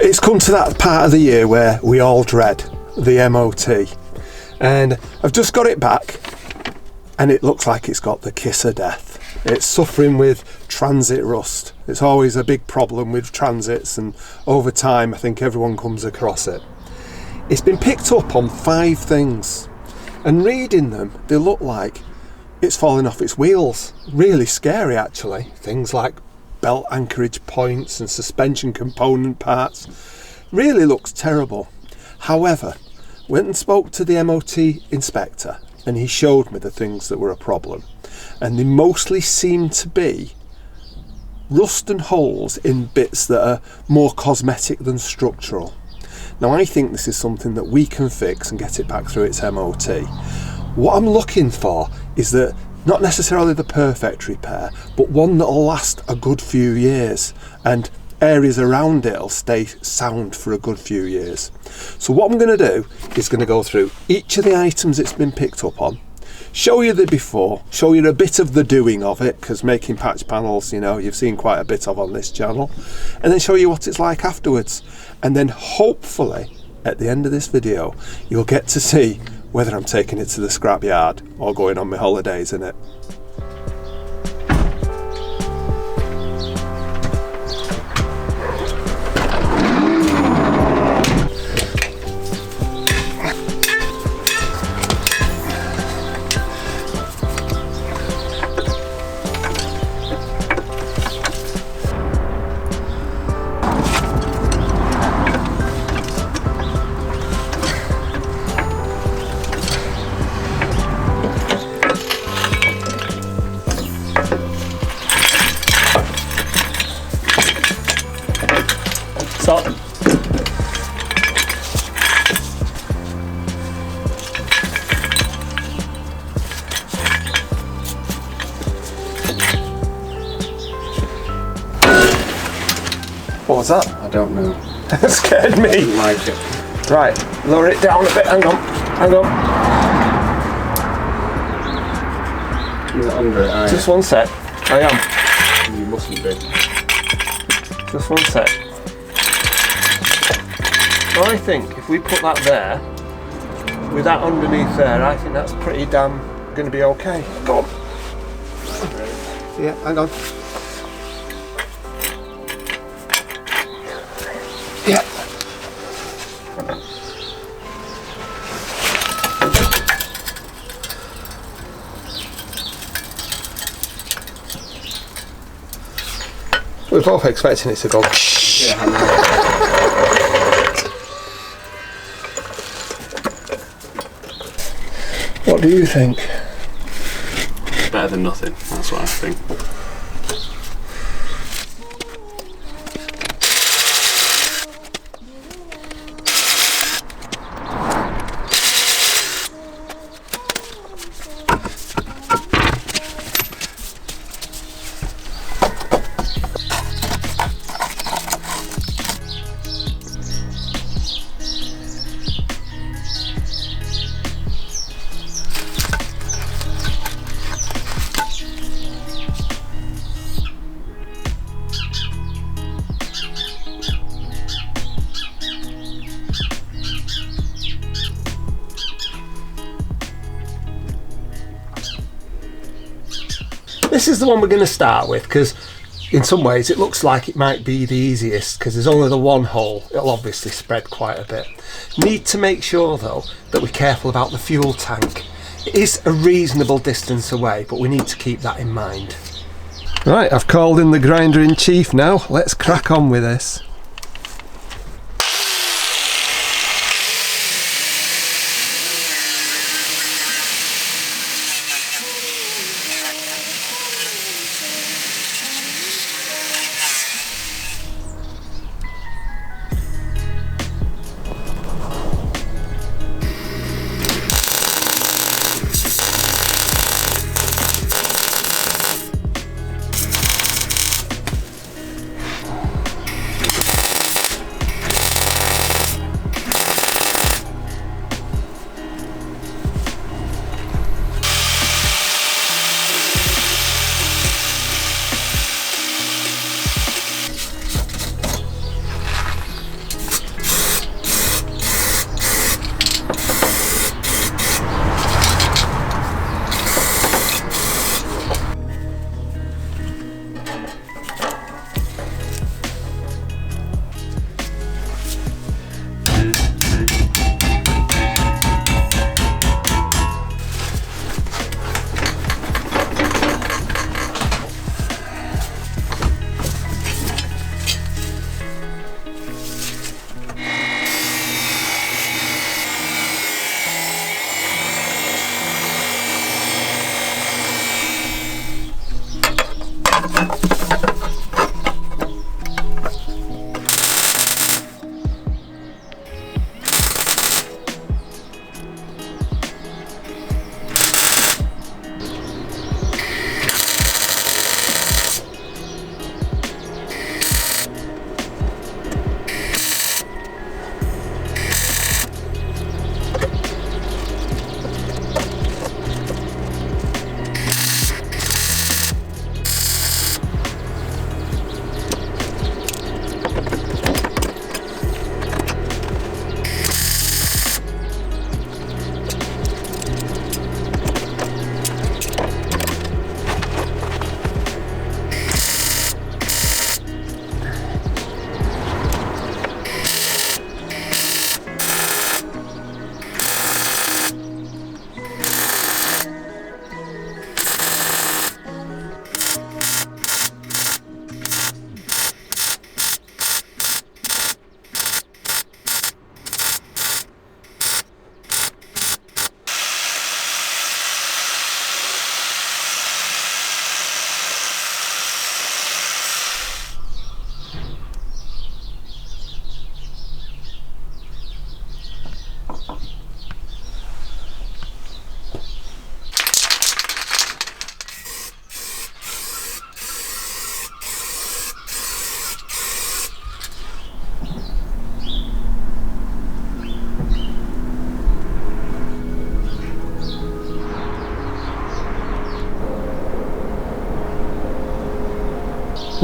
It's come to that part of the year where we all dread the MOT, and I've just got it back and it looks like it's got the kiss of death. It's suffering with transit rust. It's always a big problem with transits, and over time I think everyone comes across it. It's been picked up on 5 things, and reading them they look like it's falling off its wheels. Really scary actually. Things like belt anchorage points and suspension component parts. Really looks terrible. However, went and spoke to the MOT inspector and he showed me the things that were a problem, and they mostly seem to be rust and holes in bits that are more cosmetic than structural. Now I think this is something that we can fix and get it back through its MOT. What I'm looking for is that not necessarily the perfect repair, but one that'll last a good few years, and areas around it will stay sound for a good few years. So what I'm going to do is going to go through each of the items it's been picked up on, show you the before, show you a bit of the doing of it, because making patch panels, you know, you've seen quite a bit of on this channel, and then show you what it's like afterwards. And then hopefully at the end of this video you'll get to see whether I'm taking it to the scrapyard or going on my holidays in it. Stop. What was that? I don't know. That scared me. I don't like it. Right, lower it down a bit. Hang on, hang on. You're not under it, are you? Just one sec. I am. You mustn't be. Just one sec. I think if we put that there, with that underneath there, I think that's pretty damn going to be okay. Go on. Yeah, hang on. Yeah. We're both expecting it to go. Yeah, I know. What do you think? Better than nothing, that's what I think. This is the one we're going to start with, because in some ways it looks like it might be the easiest because there's only the one hole. It'll obviously spread quite a bit. Need to make sure though that we're careful about the fuel tank. It is a reasonable distance away, but we need to keep that in mind. Right, I've called in the grinder in chief now. Let's crack on with this.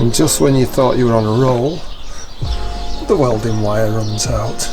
And just when you thought you were on a roll, the welding wire runs out.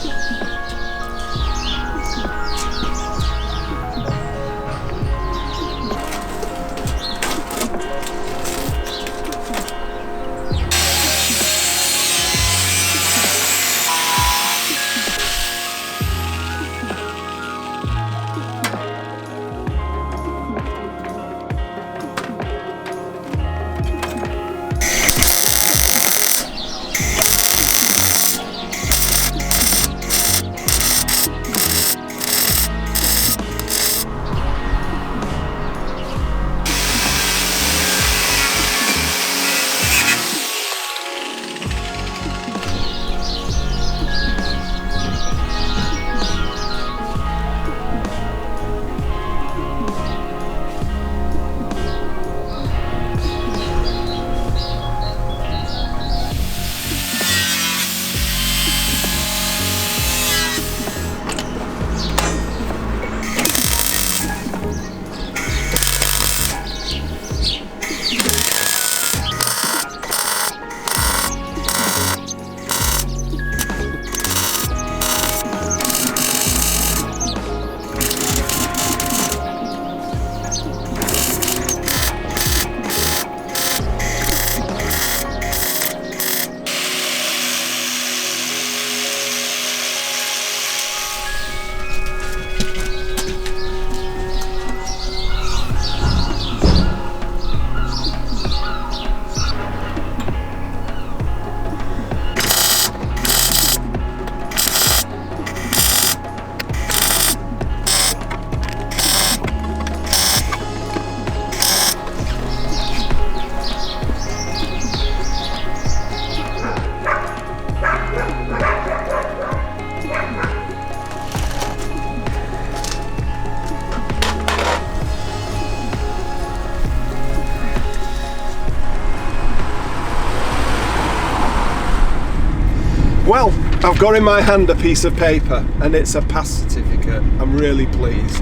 Well, I've got in my hand a piece of paper and it's a pass certificate. I'm really pleased.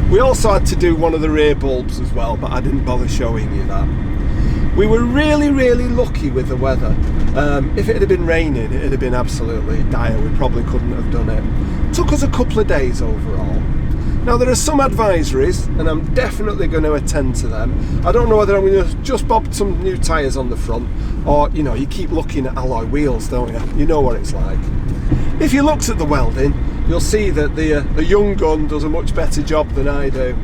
We also had to do one of the rear bulbs as well, but I didn't bother showing you that. We were really lucky with the weather. If it had been raining, it would have been absolutely dire. We probably couldn't have done it. Took us a couple of days overall. Now there are some advisories and I'm definitely going to attend to them. I don't know whether I'm going to just bob some new tyres on the front, or you know, you keep looking at alloy wheels, don't you? You know what it's like. If you looked at the welding, you'll see that the young gun does a much better job than I do.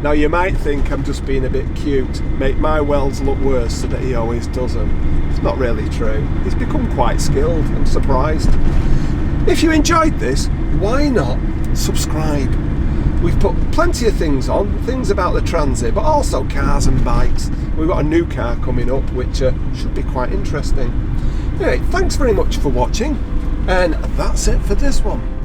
Now you might think I'm just being a bit cute, make my welds look worse so that he always does them. It's not really true. He's become quite skilled. I'm surprised. If you enjoyed this, why not subscribe? We've put plenty of things on, things about the transit, but also cars and bikes. We've got a new car coming up, which should be quite interesting. Anyway, thanks very much for watching, and that's it for this one.